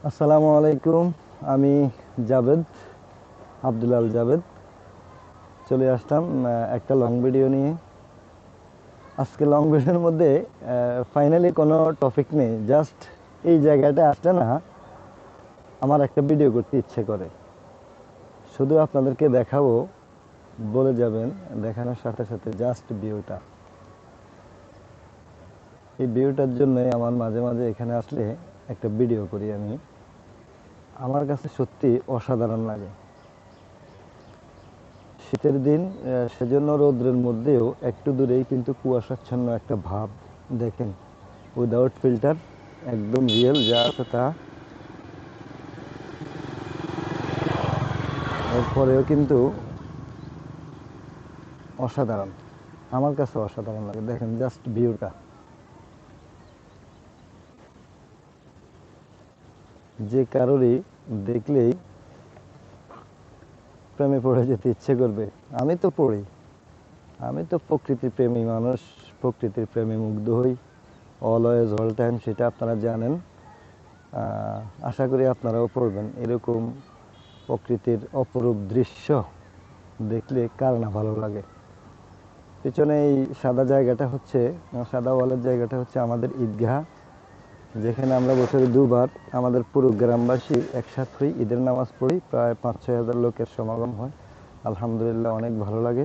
আসসালামু আলাইকুম। আমি জাবেদ, আব্দুলাল জাবেদ চলে আসলাম একটা লং ভিডিও নিয়ে। আজকে লং ভিডিওর মধ্যে ফাইনালি কোনো টপিক নেই, জাস্ট এই জায়গাটা আসলে না আমার একটা ভিডিও করতে ইচ্ছে করে। শুধু আপনাদেরকে দেখাবো, বলে যাবেন, দেখানোর সাথে সাথে জাস্ট ভিউটা, এই ভিউটার জন্যই আমার মাঝে মাঝে এখানে আসলে একটা ভিডিও করি আমি। আমার কাছে সত্যি অসাধারণ লাগে। শীতের দিন, সেজন্য রৌদ্রের মধ্যেও একটু দূরেই কিন্তু কুয়াশাচ্ছন্ন একটা ভাব দেখেন, উইদাউট ফিল্টার, একদম রিয়েল যা আছে তা। এরপরেও কিন্তু অসাধারণ, আমার কাছে অসাধারণ লাগে। দেখেন জাস্ট ভিউটা, যে কারোরই দেখলেই প্রেমে পড়ে যেতে ইচ্ছে করবে। আমি তো পড়ি, আমি তো প্রকৃতির প্রেমী মানুষ, প্রকৃতির প্রেমে মুগ্ধ হই অলওয়েজ অল টাইম, সেটা আপনারা জানেন। আশা করি আপনারাও পড়বেন। এরকম প্রকৃতির অপরূপ দৃশ্য দেখলে কার না ভালো লাগে। পিছনে এই সাদা জায়গাটা হচ্ছে, সাদা ওয়ালের জায়গাটা হচ্ছে আমাদের ঈদগাহ, যেখানে আমরা বছরে দুবার আমাদের পুরো গ্রামবাসী একসাথেই ঈদের নামাজ পড়ি। প্রায় 5-6 হাজার লোকের সমাগম হয়। আলহামদুলিল্লাহ, অনেক ভালো লাগে।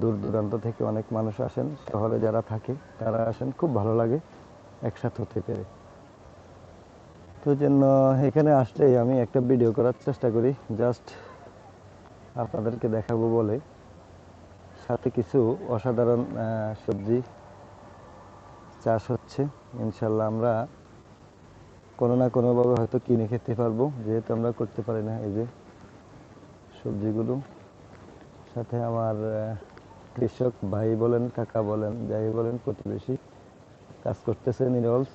দূর দূরান্ত থেকে অনেক মানুষ আসেন, শহরে যারা থাকে তারা আসেন, খুব ভালো লাগে একসাথে হতে পেরে। তো জন্য এখানে আসলেই আমি একটা ভিডিও করার চেষ্টা করি, জাস্ট আপনাদেরকে দেখাবো বলে। সাথে কিছু অসাধারণ সবজি চাষ হচ্ছে। ইনশাল্লাহ আমরা কোনো না কোনোভাবে হয়তো কিনে খেতে পারবো, যেহেতু আমরা করতে পারি না। এই যে সবজিগুলো, সাথে আমার কৃষক ভাই বলেন, কাকা বলেন, যাই বলেন, প্রতিবেশী কাজ করতেছে নিরলস।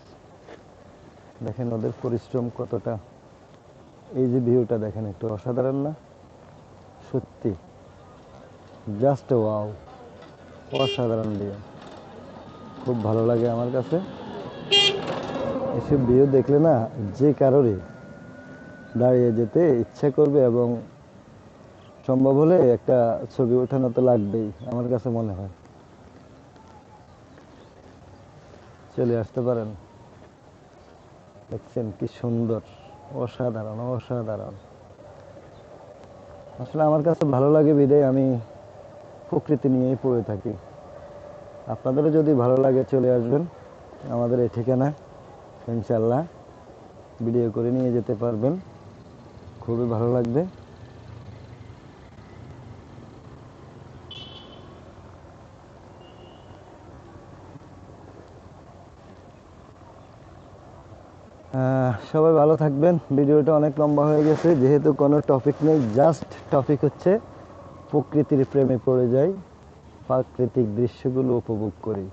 দেখেন ওদের পরিশ্রম কতটা। এই যে ভিউটা দেখেন, একটু অসাধারণ না? সত্যি জাস্ট ওয়াও, অসাধারণ ভিউ। খুব ভালো লাগে আমার কাছে এসব ভিউ দেখলে না, যে কারোরই দাঁড়িয়ে যেতে ইচ্ছে করবে, এবং সম্ভব হলে একটা ছবি ওঠানো তো লাগবেই আমার কাছে মনে হয়। চলে আসতে পারেন। দেখছেন কি সুন্দর, অসাধারণ অসাধারণ। আসলে আমার কাছে ভালো লাগে বিধায় আমি প্রকৃতি নিয়েই পড়ে থাকি। আপনাদেরও যদি ভালো লাগে চলে আসবেন আমাদের এই ঠিকানা, ইনশাল্লাহ ভিডিও করে নিয়ে যেতে পারবেন, খুবই ভালো লাগবে। সবাই ভালো থাকবেন। ভিডিওটা অনেক লম্বা হয়ে গেছে, যেহেতু কোনো টপিক নেই, জাস্ট টপিক হচ্ছে প্রকৃতির প্রেমে পড়ে যাই, প্রাকৃতিক দৃশ্যগুলো উপভোগ করি।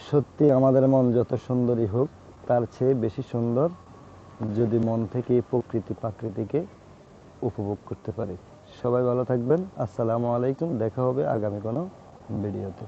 সত্যি আমাদের মন যত সুন্দরই হোক, তার চেয়ে বেশি সুন্দর যদি মন থেকে প্রাকৃতিকে উপভোগ করতে পারি। সবাই ভালো থাকবেন। আসসালামু আলাইকুম। দেখা হবে আগামী কোনো ভিডিওতে।